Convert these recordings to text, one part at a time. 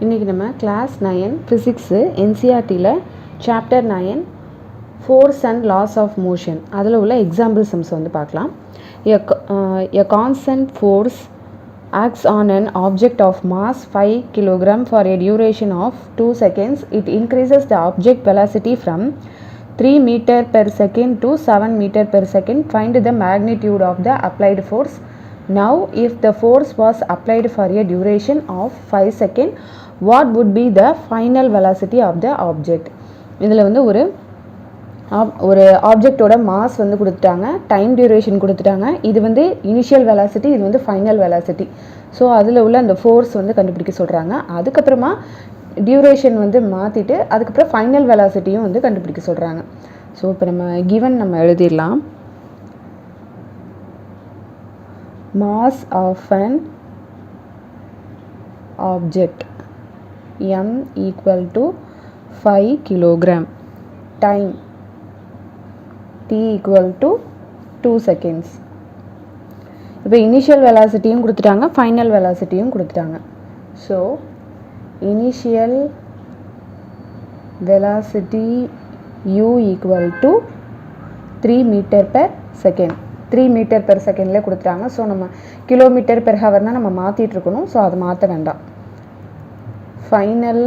இன்றைக்கி நம்ம class 9 physics என்சிஆர்டியில் chapter 9 force and laws of motion அதில் உள்ள எக்ஸாம்பிள் சம்ஸ் வந்து பார்க்கலாம். A constant force acts on an object of mass 5 kg for a duration of 2 seconds. It increases the object velocity from 3 meter per second to 7 meter per second. Find the magnitude of the applied force. Now, if the force was applied for a duration of 5 seconds, what would be the final velocity of the object? இதில் வந்து ஒரு ஆப்ஜெக்டோட mass வந்து கொடுத்துட்டாங்க, time duration கொடுத்துட்டாங்க. இது வந்து initial velocity, இது வந்து ஃபைனல் வெலாசிட்டி. ஸோ அதில் உள்ள அந்த ஃபோர்ஸ் வந்து கண்டுபிடிக்க சொல்கிறாங்க. அதுக்கப்புறமா டியூரேஷன் வந்து மாற்றிட்டு அதுக்கப்புறம் ஃபைனல் வெலாசிட்டியும் வந்து கண்டுபிடிக்க சொல்கிறாங்க. ஸோ இப்போ நம்ம எழுதிடலாம். Mass of an object m equal to 5 kg. Time t equal to 2 seconds. இப்போ இனிஷியல் வெலாசிட்டியும் கொடுத்துட்டாங்க, ஃபைனல் வெலாசிட்டியும் கொடுத்துட்டாங்க. So initial velocity u equal to 3 meter per second. 3 meter per செகண்ட்லேயே கொடுத்துட்டாங்க. ஸோ நம்ம கிலோமீட்டர் பெர் ஹவர்னால் நம்ம மாற்றிட்டு இருக்கணும். ஸோ அதை மாற்ற வேண்டாம். Final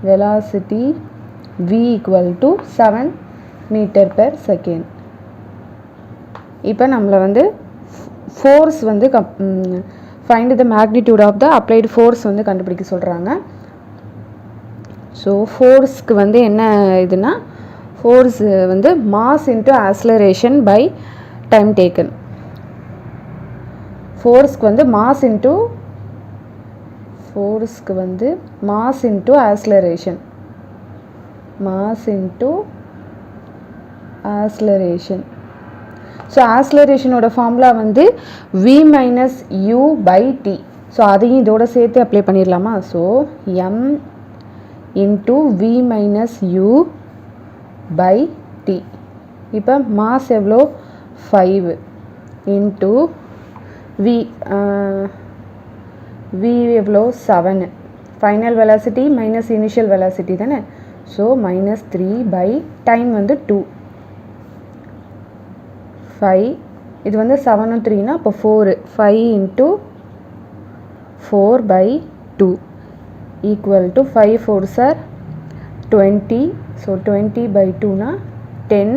velocity v equal to 7 meter per second. இப்போ நம்மளை வந்து ஃபோர்ஸ் வந்து find the magnitude of the applied force வந்து கண்டுபிடிக்க சொல்கிறாங்க. ஸோ ஃபோர்ஸ்க்கு வந்து என்ன இதுனா, ஃபோர்ஸ் வந்து mass into acceleration by time taken. ஃபோர்ஸ்க்கு வந்து மாஸ் இன்ட்டு ஆக்ஸலரேஷன். ஸோ ஆக்ஸலரேஷனோட ஃபார்முலா வந்து v minus u by t. So அதையும் இதோட சேர்த்து அப்ளை பண்ணிடலாமா? So m into v minus u by t. இப்போ மாஸ் எவ்வளோ? 5 இன்ட்டு v எவ்வளோ? 7. Final velocity minus initial velocity தானே. ஸோ மைனஸ் 3 பை டைம் வந்து 2. 5 இது வந்து 7 3னா இப்போ 4. 5 into 4 by 2 equal to 5 4s are 20. So 20 by 2னா 10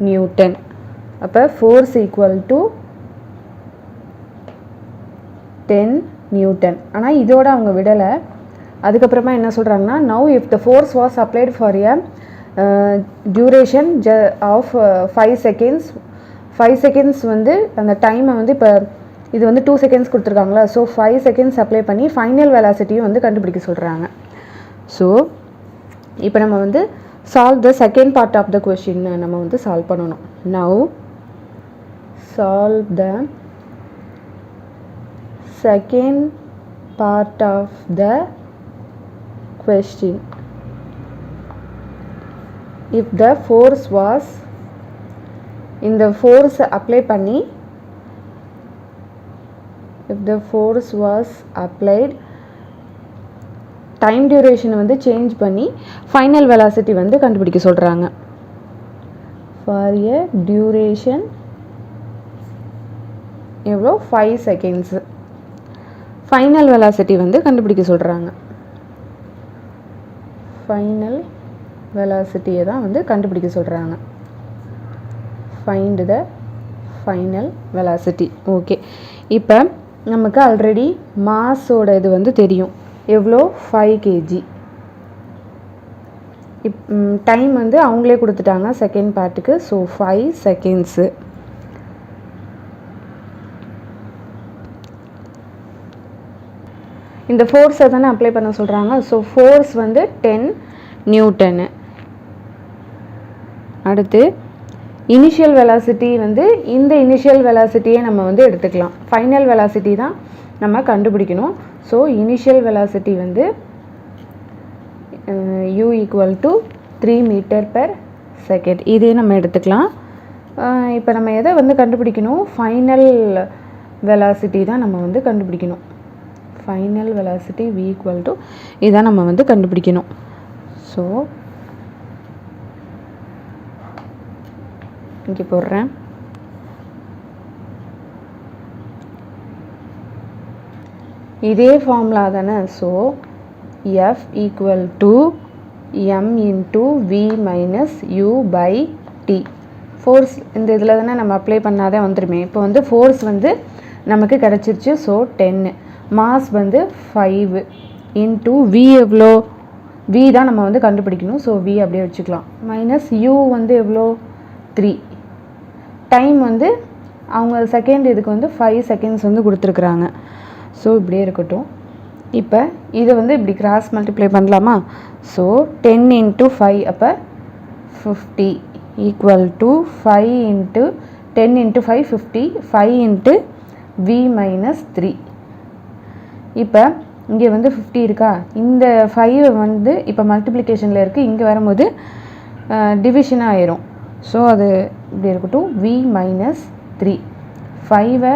நியூட்டன். அப்போ ஃபோர்ஸ் ஈக்குவல் டு 10 நியூட்டன். ஆனால் இதோட அவங்க விடலை. அதுக்கப்புறமா என்ன சொல்கிறாங்கன்னா, now if the force was applied for a duration of 5 seconds. 5 seconds வந்து அந்த டைமை வந்து இப்போ இது வந்து 2 செகண்ட்ஸ் கொடுத்துருக்காங்களா. ஸோ 5 செகண்ட்ஸ் அப்ளை பண்ணி ஃபைனல் வெலாசிட்டியும் வந்து கண்டுபிடிக்க சொல்கிறாங்க. ஸோ இப்போ நம்ம வந்து solve the second part of the question நம்ம வந்து solve பண்ணணும். Now solve the second part of the question. If the force was இந்த force apply பண்ணி if the force was applied time டியூரேஷனை வந்து சேஞ்ச் பண்ணி ஃபைனல் வெலாசிட்டி வந்து கண்டுபிடிக்க சொல்கிறாங்க. ஃபார் எ டியூரேஷன் எவ்வளோ? 5 செகண்ட்ஸு. ஃபைனல் வெலாசிட்டி வந்து கண்டுபிடிக்க சொல்கிறாங்க. ஃபைனல் வெலாசிட்டியை தான் வந்து கண்டுபிடிக்க சொல்கிறாங்க. Find the final velocity. Okay, இப்போ நமக்கு ஆல்ரெடி மாஸோட இது வந்து தெரியும். எவ்வளோ? 5 kg. டைம் வந்து அவங்களே கொடுத்துட்டாங்க செகண்ட் பார்ட்டுக்கு. So 5 seconds. இந்த ஃபோர்ஸை தானே அப்ளை பண்ண சொல்கிறாங்க. ஸோ ஃபோர்ஸ் வந்து 10 நியூட்டனு. அடுத்து இனிஷியல் வெலாசிட்டி வந்து இந்த இனிஷியல் வெலாசிட்டியை நம்ம வந்து எடுத்துக்கலாம். ஃபைனல் வெலாசிட்டி தான் நம்ம கண்டுபிடிக்கணும். ஸோ இனிஷியல் வெலாசிட்டி வந்து u equal to 3 meter per second. இதே நம்ம எடுத்துக்கலாம். இப்போ நம்ம எதை வந்து கண்டுபிடிக்கணும்? ஃபைனல் வெலாசிட்டி தான் நம்ம வந்து கண்டுபிடிக்கணும். Final velocity v equal to இதான் நம்ம வந்து கண்டுபிடிக்கணும். ஸோ இங்கே போடுறேன். இதே ஃபார்முலா தானே. So f equal to m into v minus u by t. Force இந்த இதில் தானே நம்ம அப்ளை பண்ணாதே வந்துடுமே. இப்போ வந்து ஃபோர்ஸ் வந்து நமக்கு கிடச்சிருச்சு. ஸோ 10. மாஸ் வந்து 5 இன்ட்டு v எவ்வளோ, v தான் நம்ம வந்து கண்டுபிடிக்கணும். ஸோ v அப்படியே வச்சுக்கலாம். மைனஸ் u வந்து எவ்வளோ 3. டைம் வந்து அவங்க செகண்ட் இதுக்கு வந்து 5 செகண்ட்ஸ் வந்து கொடுத்துருக்குறாங்க. ஸோ இப்படியே இருக்கட்டும். இப்போ இதை வந்து இப்படி கிராஸ் மல்டிப்ளை பண்ணலாமா. ஸோ 10 இன்ட்டு 5 அப்போ 50 equal to 5 into 10 into 5 50, 5 into v minus 3. இப்போ இங்கே வந்து 50 இருக்கா, இந்த 5 வந்து இப்போ மல்டிப்ளிகேஷனில் இருக்குது, இங்கே வரும்போது டிவிஷன் ஆயிரும். ஸோ அது இப்படி இருக்கட்டும். v மைனஸ் 3, 5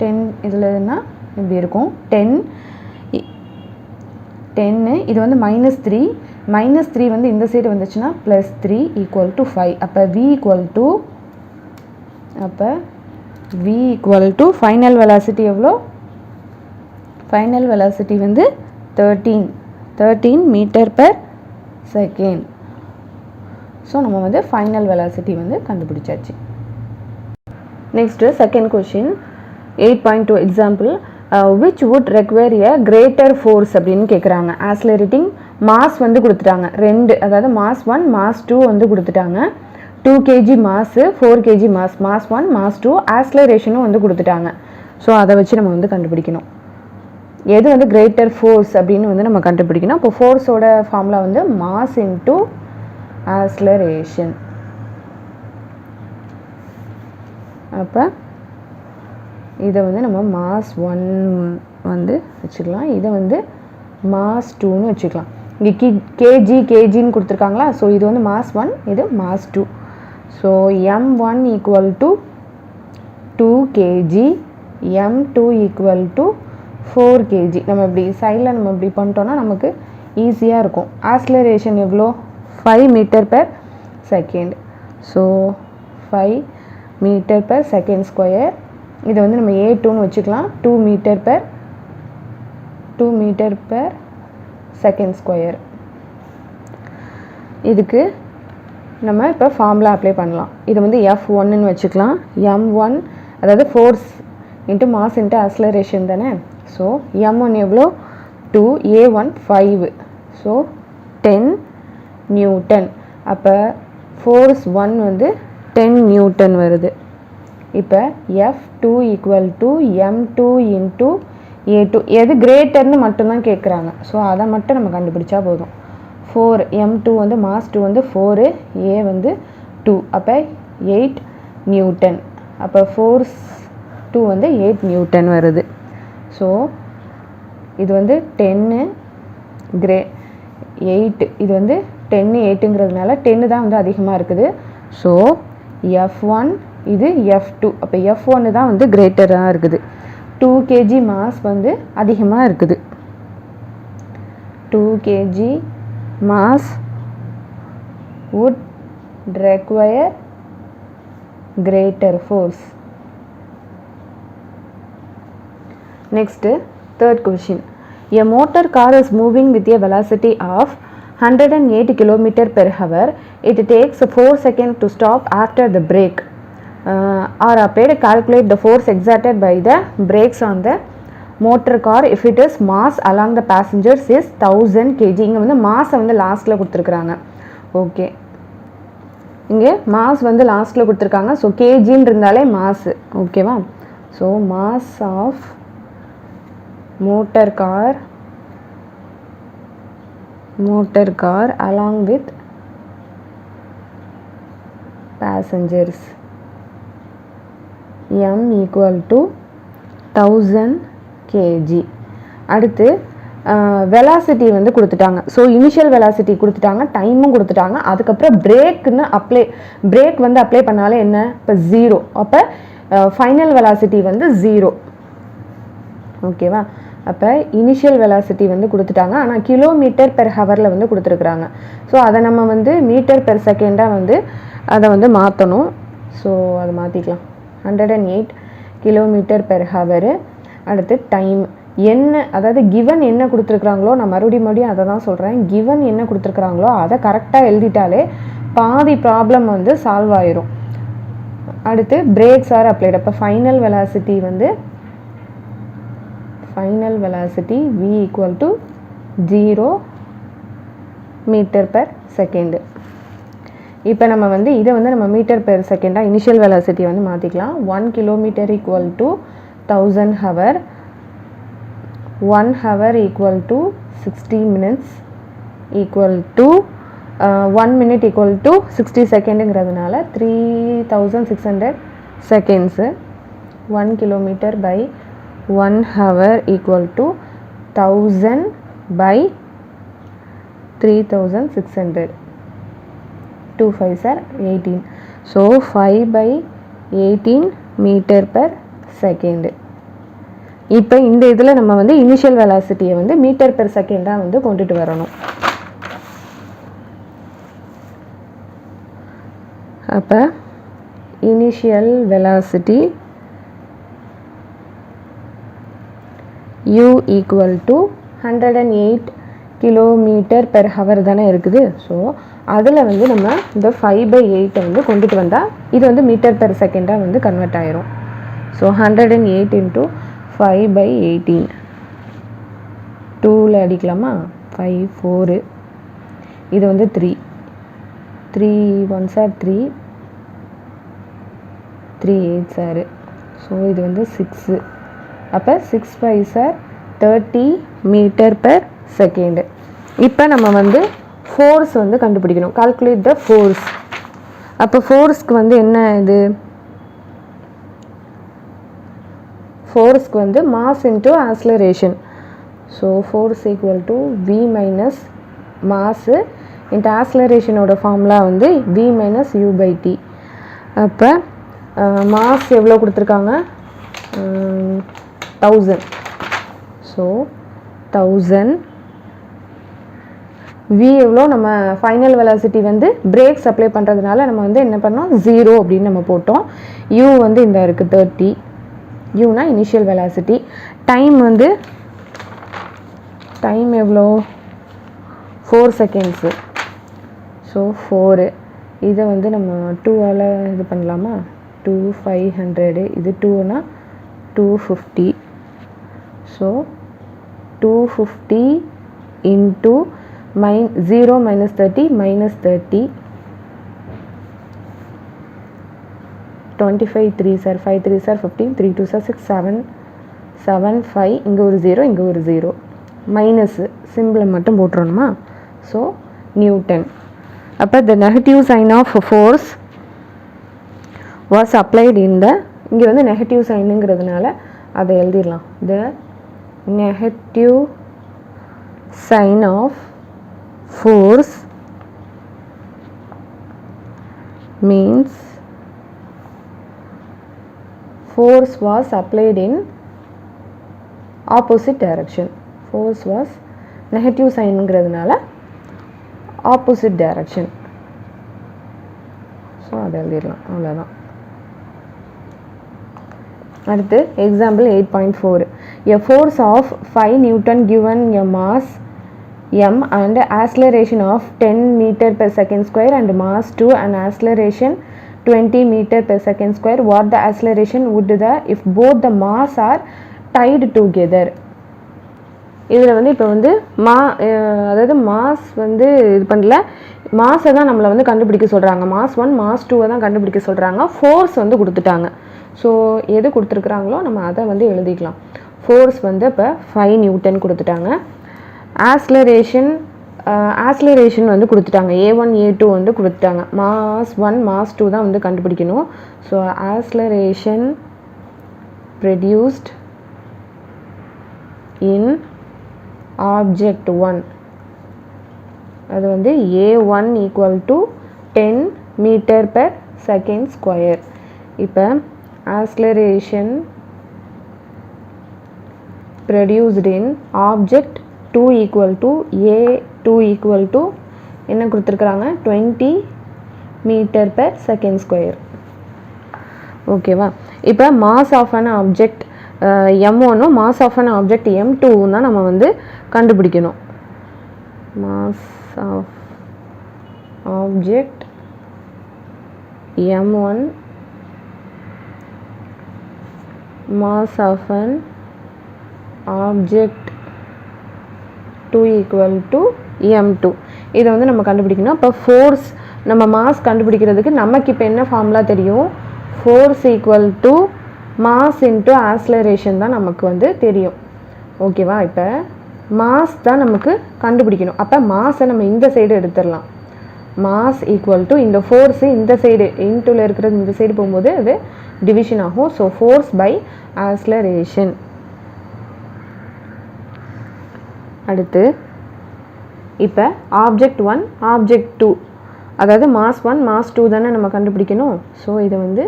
10 இதில்னா இப்படி இருக்கும். 10 இது வந்து -3, -3 வந்து இந்த சைடு வந்துச்சுன்னா +3 ஈக்குவல் டு 5. அப்போ v equal to final velocity எவ்வளோ, ஃபைனல் வெலாசிட்டி வந்து 13 மீட்டர் பெர் செகண்ட். ஸோ நம்ம வந்து ஃபைனல் வெலாசிட்டி வந்து கண்டுபிடிச்சாச்சு. Next second question 8.2 example. which would require a greater force அப்படின்னு கேட்குறாங்க. ஆக்சிலரேட்டிங் மாஸ் வந்து கொடுத்துட்டாங்க 2, அதாவது மாஸ் 1 மாஸ் 2 வந்து கொடுத்துட்டாங்க. 2 kg mass 4 kg mass 1 mass 2 ஆக்சிலரேஷனும் வந்து கொடுத்துட்டாங்க. ஸோ அதை வச்சு நம்ம வந்து கண்டுபிடிக்கணும் எது வந்து கிரேட்டர் ஃபோர்ஸ் அப்படின்னு வந்து நம்ம கண்டுபிடிக்கணும். இப்போ ஃபோர்ஸோட ஃபார்முலா வந்து மாஸ் இன்ட்டு ஆக்சிலரேஷன். அப்போ இதை வந்து நம்ம மாஸ் 1 வந்து வச்சுக்கலாம், இதை வந்து மாஸ் 2ன்னு வச்சுக்கலாம். இங்கே கேஜின்னு கொடுத்துருக்காங்களா. ஸோ இது வந்து மாஸ் 1, இது mass 2. So m1 equal to 2 kg, m2 equal to 4 kg. நம்ம இப்படி சைடில் நம்ம இப்படி பண்ணிட்டோன்னா நமக்கு ஈஸியாக இருக்கும். ஆக்சிலரேஷன் எவ்வளோ 5 meter per second. So 5 meter per second square. இதை வந்து நம்ம a2ன்னு வச்சுக்கலாம். 2 மீட்டர் பெர் செகண்ட் ஸ்கொயர். இதுக்கு நம்ம இப்போ ஃபார்முலா அப்ளை பண்ணலாம். இதை வந்து f1ன்னு வச்சுக்கலாம். m1 அதாவது force into mass into acceleration தானே. ஸோ m1 எவ்வளோ 2, a1 5, ஸோ 10 நியூட்டன். அப்போ ஃபோர்ஸ் 1 வந்து 10 நியூட்டன் வருது. இப்போ f2 equal to m2 into a2. எது கிரேட்டர்னு மட்டும்தான் கேட்குறாங்க. ஸோ அதை மட்டும் நம்ம கண்டுபிடிச்சா போதும். 4 m2 வந்து மாஸ் 2 வந்து 4, a வந்து 2, அப்போ 8 நியூட்டன். அப்போ ஃபோர்ஸ் 2 வந்து 8 நியூட்டன் வருது. ஸோ இது வந்து 10 8, இது வந்து 10 8ங்கிறதுனால 10 தான் வந்து அதிகமாக இருக்குது. ஸோ f1 இது f2. அப்போ f1 தான் வந்து கிரேட்டராக இருக்குது. 2 kg மாஸ் வந்து அதிகமாக இருக்குது. 2 kg mass would require greater force. Next, third question. A motor car is moving with a velocity of 108 km per hour. It takes 4 seconds to stop after the brake are applied. Calculate the force exerted by the brakes on the motor car if it is mass along the passengers is 1000 kg. இங்கே வந்து மாஸை வந்து லாஸ்ட்டில் கொடுத்துருக்குறாங்க. Okay, இங்கே mass வந்து லாஸ்ட்டில் கொடுத்துருக்காங்க. So கேஜின்னு இருந்தாலே மாஸு. ஓகேவா. So mass of motor car along with passengers m equal to 1000 kg. அடுத்து வெலாசிட்டி வந்து கொடுத்துட்டாங்க. ஸோ இனிஷியல் வெலாசிட்டி கொடுத்துட்டாங்க, டைமும் கொடுத்துட்டாங்க. அதுக்கப்புறம் பிரேக் வந்து அப்ளை பண்ணாலே என்ன, இப்போ 0. அப்போ ஃபைனல் வெலாசிட்டி வந்து 0. ஓகேவா. அப்போ இனிஷியல் வெலாசிட்டி வந்து கொடுத்துட்டாங்க, ஆனால் கிலோமீட்டர் பெர் ஹவரில் வந்து கொடுத்துருக்குறாங்க. ஸோ அதை நம்ம வந்து மீட்டர் பெர் செகண்டாக வந்து அதை வந்து மாற்றணும். ஸோ அதை மாற்றிக்கலாம். 108 கிலோமீட்டர் பெர் ஹவரு. அடுத்து டைம் என்ன, அதாவது கிவன் என்ன கொடுத்துருக்குறாங்களோ, நான் மறுபடியும் அதை தான் சொல்கிறேன், கிவன் என்ன கொடுத்துருக்குறாங்களோ அதை கரெக்டாக எழுதிட்டாலே பாதி ப்ராப்ளம் வந்து சால்வ் ஆயிரும். அடுத்து பிரேக்ஸ் ஆர் அப்ளைட். அப்போ ஃபைனல் வெலாசிட்டி வந்து v equal to 0 meter per second. இப்போ நம்ம வந்து இதை வந்து நம்ம மீட்டர் பெர் செகண்டாக இனிஷியல் வெலாசிட்டியை வந்து மாற்றிக்கலாம். 1 kilometer equal to 1000 hour, 1 hour equal to 60 minutes equal to 1 minute equal to 60 செகண்டுங்கிறதுனால 3600 seconds. 1 kilometer by 1 hour equal to 1000 by 3600. 2 5s are 18. So 5 by 18 meter per second. இப்போ இந்த இதில் நம்ம வந்து இனிஷியல் வெலாசிட்டியை வந்து மீட்டர் பெர் செகண்டாக வந்து கொண்டுட்டு வரணும். அப்போ initial velocity u equal to 108 kilometre per hour தானே இருக்குது. ஸோ அதில் வந்து நம்ம இந்த 5/8 வந்து கொண்டுட்டு வந்தால் இது வந்து மீட்டர் பெர் செகண்டாக வந்து கன்வெர்ட் ஆயிரும். ஸோ 108 into 5/18 2ல் அடிக்கலாமா? 5 4, இது வந்து 3 1s are 3 8s are, so இது வந்து 6. அப்போ 6 5s are 30 metre per second. இப்போ நம்ம வந்து ஃபோர்ஸ் வந்து கண்டுபிடிக்கணும். Calculate the force. அப்போ ஃபோர்ஸ்க்கு வந்து என்ன இது? ஃபோர்ஸ்க்கு வந்து mass into acceleration. So force equal to v minus mass into ஆக்ஸலரேஷனோட ஃபார்முலா வந்து v மைனஸ் u/t. அப்போ மாஸ் எவ்வளோ கொடுத்துருக்காங்க? 1000. ஸோ 1000. v எவ்வளோ? நம்ம ஃபைனல் வெலாசிட்டி வந்து பிரேக்ஸ் அப்ளை பண்ணுறதுனால நம்ம வந்து என்ன பண்ணோம்? 0 அப்படின்னு நம்ம போட்டோம். u வந்து இந்த இருக்குது 30. யூனா இனிஷியல் வெலாசிட்டி. டைம் வந்து டைம் எவ்வளோ? 4 செகண்ட்ஸு. ஸோ 4. இதை வந்து நம்ம 2ஆல் இது பண்ணலாமா? 2 500, இது 2னா 250. So 250 into 0 minus 30 minus 30. 25 3s are 5 3s are 15, 3 2s are 6 7 7 5, இங்கே ஒரு 0 இங்கே ஒரு 0, மைனஸ் சிம்பிளை மட்டும் போட்டுறணுமா? So newton. அப்போ the negative sign of force was applied in the, இங்கே வந்து நெகட்டிவ் சைனுங்கிறதுனால அதை எழுதிடலாம். the negative sign of force means force was applied in opposite direction. Force was negative sign-ங்கிறதுனால opposite direction. So அதை எழுதிடலாம், அவ்வளோதான். அடுத்து example 8.4. A force of 5 Newton given a mass m and acceleration of 10 meter per second square and mass 2 and acceleration 20 meter per second square. What the acceleration would the if both the mass are tied together? இதில் வந்து இப்போ வந்து அதாவது mass வந்து இது பண்ணல, மாஸை தான் நம்மளை வந்து கண்டுபிடிக்க சொல்கிறாங்க. மாஸ் 1 மாஸ் 2 தான் கண்டுபிடிக்க சொல்கிறாங்க. ஃபோர்ஸ் வந்து கொடுத்துட்டாங்க. ஸோ எது கொடுத்துருக்குறாங்களோ நம்ம அதை வந்து எழுதிக்கலாம். ஃபோர்ஸ் வந்து இப்போ 5 நியூட்டன் கொடுத்துட்டாங்க. ஆக்ஸலரேஷன் வந்து கொடுத்துட்டாங்க. A1 A2 வந்து கொடுத்துட்டாங்க. மாஸ் 1 மாஸ் 2 தான் வந்து கண்டுபிடிக்கணும். So acceleration produced in object 1 அது வந்து A1 equal to 10 meter per second square. இப்போ acceleration produced in object 2 equal to A2 equal to என்ன கொடுத்துருக்குறாங்க 20 மீட்டர் per second square. ஓகேவா? இப்போ mass of an object m1 mass of an object m2 தான் நம்ம வந்து கண்டுபிடிக்கணும். Mass of object m1 mass of an object 2 equal to m2 இதை வந்து நம்ம கண்டுபிடிக்கணும். அப்போ ஃபோர்ஸ் நம்ம மாஸ் கண்டுபிடிக்கிறதுக்கு நமக்கு இப்போ என்ன ஃபார்முலா தெரியும்? Force equal to mass into acceleration தான் நமக்கு வந்து தெரியும். ஓகேவா? இப்போ மாஸ் தான் நமக்கு கண்டுபிடிக்கணும். அப்போ மாஸை நம்ம இந்த சைடு எடுத்துடலாம். மாஸ் ஈக்குவல் டு இந்த ஃபோர்ஸு இந்த சைடு இன்டூவில் இருக்கிறது இந்த சைடு போகும்போது அது டிவிஷன் ஆகும். So force by acceleration. அடுத்து இப்போ ஆப்ஜெக்ட் 1 ஆப்ஜெக்ட் 2 அதாவது மாஸ் 1 மாஸ் 2 தானே நம்ம கண்டுபிடிக்கணும். ஸோ இதை வந்து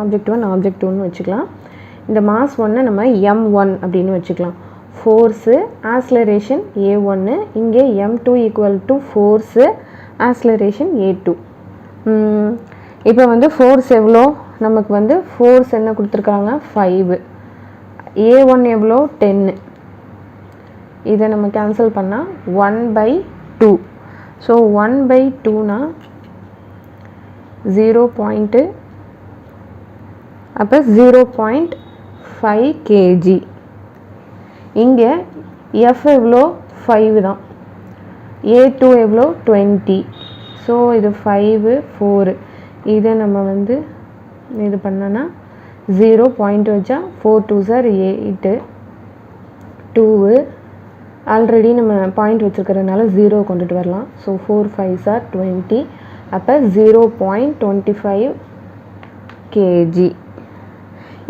ஆப்ஜெக்ட் 1 ஆப்ஜெக்ட் 2ன்னு வச்சுக்கலாம். இந்த மாஸ் 1 நம்ம m1 அப்படின்னு வச்சுக்கலாம். ஃபோர்ஸு ஆக்ஸலரேஷன் a1, இங்கே m2 equal to force acceleration a2. இப்போ வந்து ஃபோர்ஸ் எவ்வளோ? நமக்கு வந்து ஃபோர்ஸ் என்ன கொடுத்துருக்காங்க? 5. a1 எவ்வளோ? 10. இதை நம்ம கேன்சல் பண்ணால் 1/2. ஸோ 1/2னா 0. அப்போ 0.5 kg. இங்கே f எவ்வளோ? 5 தான். a2 எவ்வளோ? 20. ஸோ இது 5 4. இதை நம்ம வந்து இது பண்ணோன்னா 0 பாயிண்ட் வச்சா 4 2s are 8 2 ஆல்ரெடி நம்ம பாயிண்ட் வச்சுருக்கிறதுனால 0 கொண்டுட்டு வரலாம். So 4 5s are 20. அப்போ 0.25 kg.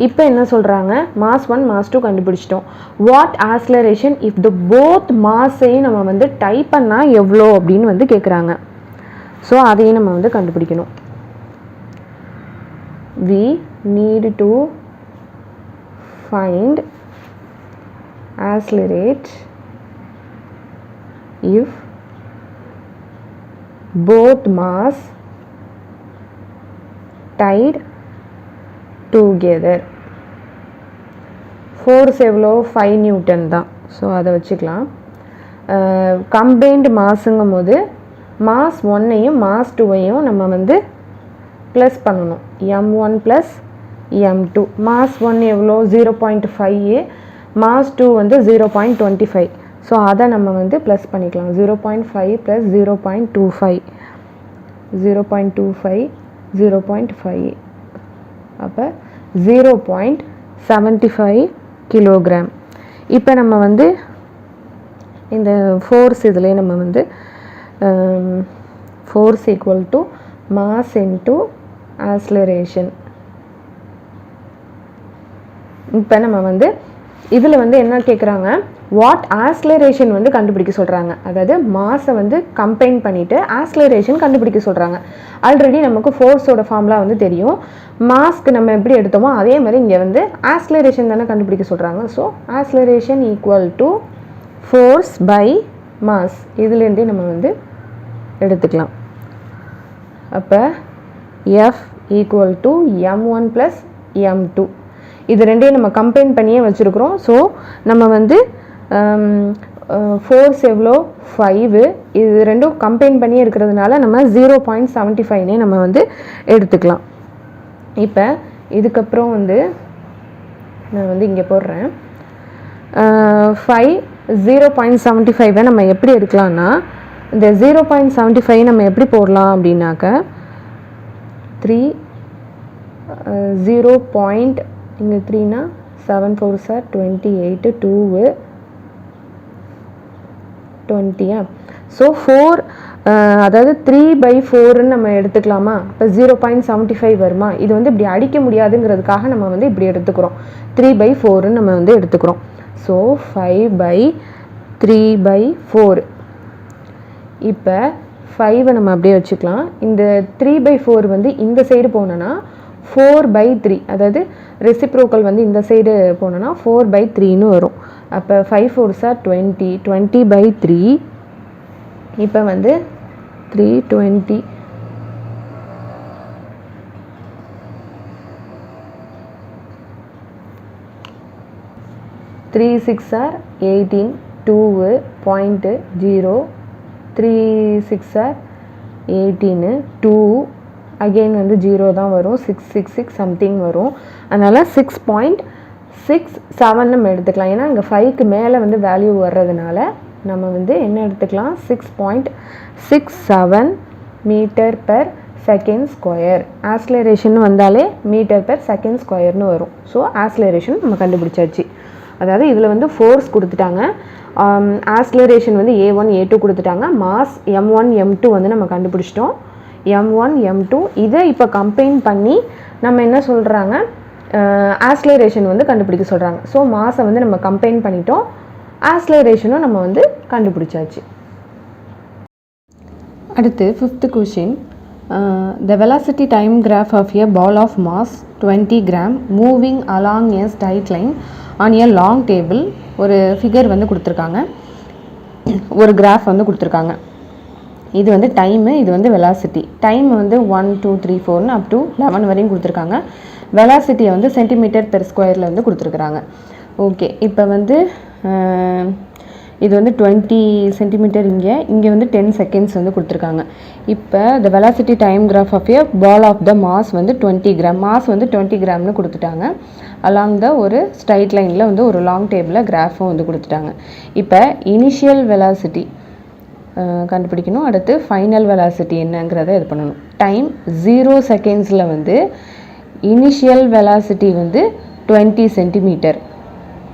இப்போ என்ன சொல்கிறாங்க? மாஸ் 1 மாஸ் 2 கண்டுபிடிச்சிட்டோம். What acceleration if the both மாஸையும் நம்ம வந்து டைப் பண்ணால் எவ்வளோ அப்படின்னு வந்து கேட்குறாங்க. ஸோ அதையும் நம்ம வந்து கண்டுபிடிக்கணும். we need to find accelerate if both mass tied together. Force எவ்வளோ? 5 நியூட்டன் தான். ஸோ அதை வச்சுக்கலாம். கம்பைன்டு மாஸுங்கும் போது மாஸ் 1ஐயும் மாஸ் 2ஐயும் நம்ம வந்து ப்ளஸ் பண்ணணும். m1 plus m2. மாஸ் 1 எவ்வளோ? 0.5. மாஸ் 2 வந்து 0.25. ஸோ அதை நம்ம வந்து ப்ளஸ் பண்ணிக்கலாம். 0.5 ப்ளஸ் 0.25 0.25 0.5. அப்போ 0.75 கிலோகிராம். இப்போ நம்ம வந்து இந்த ஃபோர்ஸ் இதிலே நம்ம வந்து force equal to mass into acceleration. இப்போ நம்ம வந்து இதில் வந்து என்ன கேட்குறாங்க? வாட் ஆக்ஸலரேஷன் வந்து கண்டுபிடிக்க சொல்கிறாங்க. அதாவது மாஸை வந்து கம்பைன் பண்ணிவிட்டு ஆக்ஸலரேஷன் கண்டுபிடிக்க சொல்கிறாங்க. ஆல்ரெடி நமக்கு ஃபோர்ஸோட ஃபார்முலா வந்து தெரியும். மாஸ்க்கு நம்ம எப்படி எடுத்தோமோ அதே மாதிரி இங்கே வந்து ஆக்ஸலரேஷன் தானே கண்டுபிடிக்க சொல்கிறாங்க. So acceleration equal to force by mass. இதுலேருந்தே நம்ம வந்து எடுத்துக்கலாம். அப்போ F equal to m1 plus m2. இது ரெண்டையும் நம்ம கம்பைன் பண்ணியே வச்சுருக்குறோம். ஸோ நம்ம வந்து ஃபோர்ஸ் எவ்வளோ? 5. இது ரெண்டும் கம்பைன் பண்ணியே இருக்கிறதுனால நம்ம 0.75 நம்ம வந்து எடுத்துக்கலாம். இப்போ இதுக்கப்புறம் வந்து நான் வந்து இங்கே போடுறேன். 5 0.75 நம்ம எப்படி எடுக்கலாம்னா, இந்த 0.75 நம்ம எப்படி போடலாம் அப்படின்னாக்க 3 0. இங்கே 3னா 7 4s are 28 2 20. ஸோ 4 அதாவது 3/4 நம்ம எடுத்துக்கலாமா? இப்போ 0.75 வருமா? இது வந்து இப்படி அடிக்க முடியாதுங்கிறதுக்காக நம்ம வந்து இப்படி எடுத்துக்கிறோம். 3/4 நம்ம வந்து எடுத்துக்கிறோம். ஸோ 5/3/4. இப்போ 5 நம்ம அப்படியே வச்சுக்கலாம். இந்த 3/4 வந்து இந்த சைடு போனோன்னா 4/3, அதாவது ரெசிப்ரோக்கல் வந்து இந்த சைடு போனோன்னா 4/3ன்னு வரும். அப்போ 5 4s are 20, 20/3. இப்போ வந்து 320 3 6 are 18, 2.0, 3 6 are 18, 2 அகெயின் வந்து 0 தான் வரும், 666 சம்திங் வரும். அதனால் 6.67 நம்ம எடுத்துக்கலாம். ஏன்னா இங்கே 5க்கு மேலே வந்து வேல்யூ வர்றதுனால நம்ம வந்து என்ன எடுத்துக்கலாம், 6.67 மீட்டர்/செகண்ட் ஸ்கொயர். ஆக்ஸலரேஷன் வந்தாலே மீட்டர்/செகண்ட் ஸ்கொயர்னு வரும். ஸோ ஆக்ஸலரேஷன் நம்ம கண்டுபிடிச்சாச்சு. அதாவது இதில் வந்து ஃபோர்ஸ் கொடுத்துட்டாங்க, ஆக்ஸலரேஷன் வந்து A1 A2 கொடுத்துட்டாங்க, மாஸ் M1 M2 வந்து நம்ம கண்டுபிடிச்சிட்டோம். M1 M2 இதை இப்போ கம்பைன் பண்ணி நம்ம என்ன சொல்கிறாங்க, ஆக்ஸலரேஷன் வந்து கண்டுபிடிக்க சொல்கிறாங்க. ஸோ மாஸை வந்து நம்ம கம்பைன் பண்ணிட்டோம், ஆக்ஸலரேஷனும் நம்ம வந்து கண்டுபிடிச்சாச்சு. அடுத்து 5th question. The velocity time graph of a ball of mass 20 gram moving along a straight line on a long table. ஒரு ஃபிகர் வந்து கொடுத்துருக்காங்க, ஒரு கிராஃப் வந்து கொடுத்துருக்காங்க. இது வந்து டைமு, இது வந்து வெலாசிட்டி. டைம் வந்து 1 2 3 4 அப் டு 11 வரையும் கொடுத்துருக்காங்க. வெலாசிட்டியை வந்து சென்டிமீட்டர்/ஸ்கொயரில் வந்து கொடுத்துருக்குறாங்க. ஓகே, இப்போ வந்து இது வந்து 20 சென்டிமீட்டர், இங்கே வந்து 10 செகண்ட்ஸ் வந்து கொடுத்துருக்காங்க. இப்போ the velocity time graph of a ball of the mass வந்து 20 கிராம், மாஸ் வந்து 20 கிராம்னு கொடுத்துட்டாங்க. அலாங் த ஒரு ஸ்ட்ரைட் லைனில் வந்து ஒரு லாங் டேபிளில் கிராஃபும் வந்து கொடுத்துட்டாங்க. இப்போ இனிஷியல் வெலாசிட்டி கண்டுபிடிக்கணும். அடுத்து ஃபைனல் வெலாசிட்டி என்னங்கிறத இது பண்ணணும். டைம் 0 செகண்ட்ஸில் வந்து இனிஷியல் வெலாசிட்டி வந்து 20 சென்டிமீட்டர்.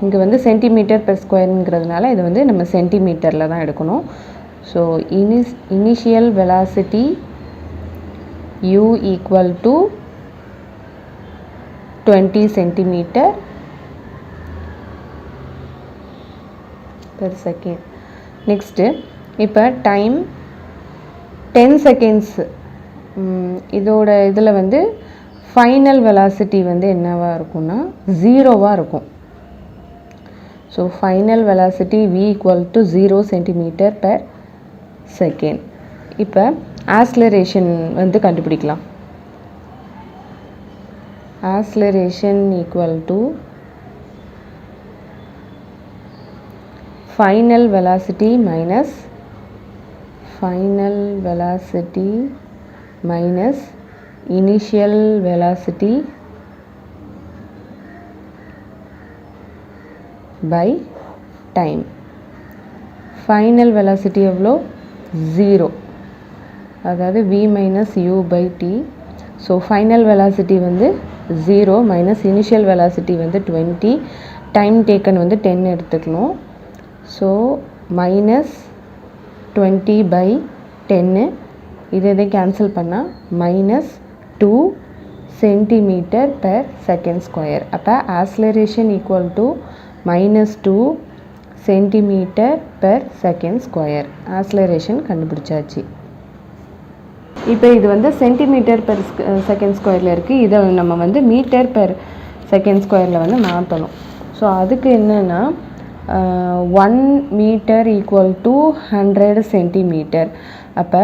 இங்கே வந்து சென்டிமீட்டர்/ஸ்கொயருங்கிறதுனால இது வந்து நம்ம சென்டிமீட்டரில் தான் எடுக்கணும். So initial velocity U equal to 20 cm/s. Next இப்போ டைம் 10 செகண்ட்ஸ். இதோட இதில் வந்து ஃபைனல் வெலாசிட்டி வந்து என்னவாக இருக்கும்னா 0வாக இருக்கும். So final velocity V equal to 0 cm/s. இப்போ ஆக்ஸலரேஷன் வந்து கண்டுபிடிக்கலாம். Acceleration equal to final velocity minus initial velocity by time. Final velocity எவ்வளோ, 0, அதாவது V minus U by T. So final velocity வந்து 0 மைனஸ் இனிஷியல் வெலாசிட்டி வந்து 20, time taken வந்து 10 எடுத்துக்கணும். So minus 20/10, இதை கேன்சல் பண்ணால் மைனஸ் 2 cm/s². அப்போ acceleration equal to -2 cm/s². Acceleration கண்டுபிடிச்சாச்சு. இப்போ இது வந்து சென்டிமீட்டர்/s² இருக்குது. இதை நம்ம வந்து மீட்டர்/s² வந்து மாற்றணும். ஸோ அதுக்கு என்னென்னா 1 மீட்டர் ஈக்குவல் டு 100 சென்டிமீட்டர். அப்போ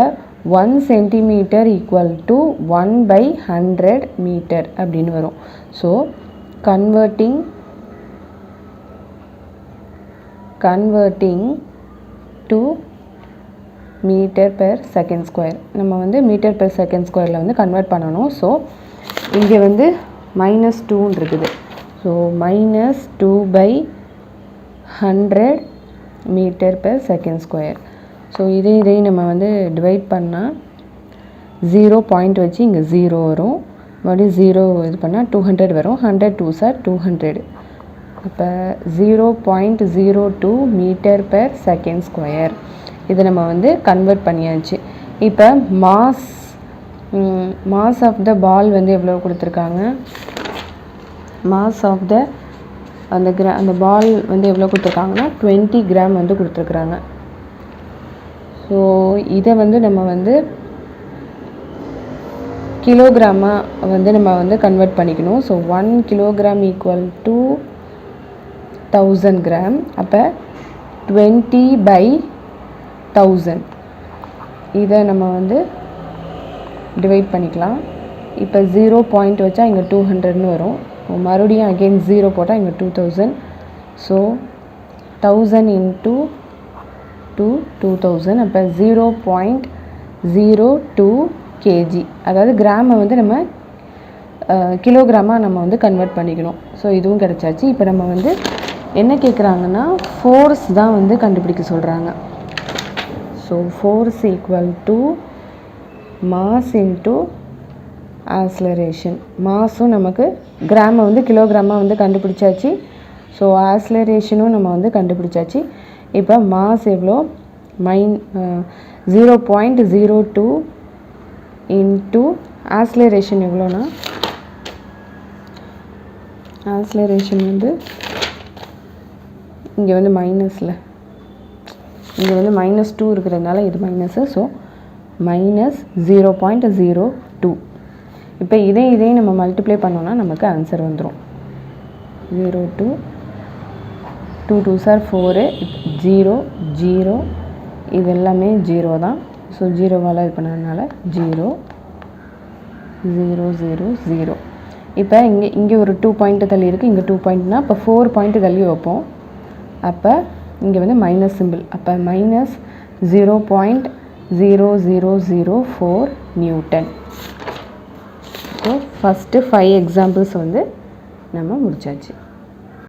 1 சென்டிமீட்டர் ஈக்குவல் டு 1/100 மீட்டர் அப்படின்னு வரும். ஸோ கன்வெர்ட்டிங் டு மீட்டர்/s². நம்ம வந்து மீட்டர்/s² வந்து கன்வெர்ட் பண்ணணும். ஸோ இங்கே வந்து -2 இருக்குது. ஸோ -2/100 மீட்டர்/s². ஸோ இதை நம்ம வந்து டிவைட் பண்ணால் 0 பாயிண்ட் வச்சு இங்கே 0 வரும், மறுபடியும் 0 இது பண்ணால் 200 வரும். 100 2s are 200. அப்போ 0.02 மீட்டர்/s². இதை நம்ம வந்து கன்வெர்ட் பண்ணியாச்சு. இப்போ மாஸ் ஆஃப் த பால் வந்து எவ்வளோ கொடுத்துருக்காங்க, மாஸ் ஆஃப் த அந்த பால் வந்து எவ்வளோ கொடுத்துருக்காங்கன்னா 20 கிராம் வந்து கொடுத்துருக்குறாங்க. ஸோ இதை வந்து நம்ம வந்து கிலோகிராமாக வந்து நம்ம வந்து கன்வெர்ட் பண்ணிக்கணும். So 1 kilogram equal to 1000 gram. அப்போ 20/1000 இதை நம்ம வந்து டிவைட் பண்ணிக்கலாம். இப்போ 0 பாயிண்ட் வச்சா இங்கே 200ன்னு வரும். மறுபடியும் அகெயின் 0 போட்டால் இங்கே 2000. So 1000 into 2000. அப்போ 0.02 kg. அதாவது கிராமை வந்து நம்ம கிலோகிராமாக நம்ம வந்து கன்வெர்ட் பண்ணிக்கணும். ஸோ இதுவும் கிடச்சாச்சு. இப்போ நம்ம வந்து என்ன கேட்குறாங்கன்னா ஃபோர்ஸ் தான் வந்து கண்டுபிடிக்க சொல்கிறாங்க. So force equal to mass into acceleration. மாஸும் நமக்கு கிராமை வந்து கிலோகிராமாக வந்து கண்டுபிடிச்சாச்சு. ஸோ ஆக்ஸலரேஷனும் நம்ம வந்து கண்டுபிடிச்சாச்சு. இப்போ மாஸ் எவ்வளோ 0.02 இன்ட்டு ஆக்ஸலரேஷன் எவ்வளோனா ஆக்ஸலரேஷன் வந்து இங்கே வந்து மைனஸில் இங்கே வந்து -2 இருக்கிறதுனால இது மைனஸு. ஸோ -0.02. இப்போ இதையும் நம்ம மல்டிப்ளை பண்ணோன்னா நமக்கு ஆன்சர் வந்துடும். 02 2 2s are 4 0 0 இது எல்லாமே 0 தான். ஸோ 0வால் இது பண்ணதுனால 0 0 0 0. இப்போ இங்கே ஒரு 2 பாயிண்ட் தள்ளி இருக்குது. இங்கே 2 பாயிண்ட்னா இப்போ 4 பாயிண்ட் தள்ளி வைப்போம். அப்போ இங்கே வந்து மைனஸ் சிம்பிள். அப்போ -0.0004 நியூட்டன். ஸோ ஃபஸ்ட்டு 5 எக்ஸாம்பிள்ஸ் வந்து நம்ம முடிச்சாச்சு.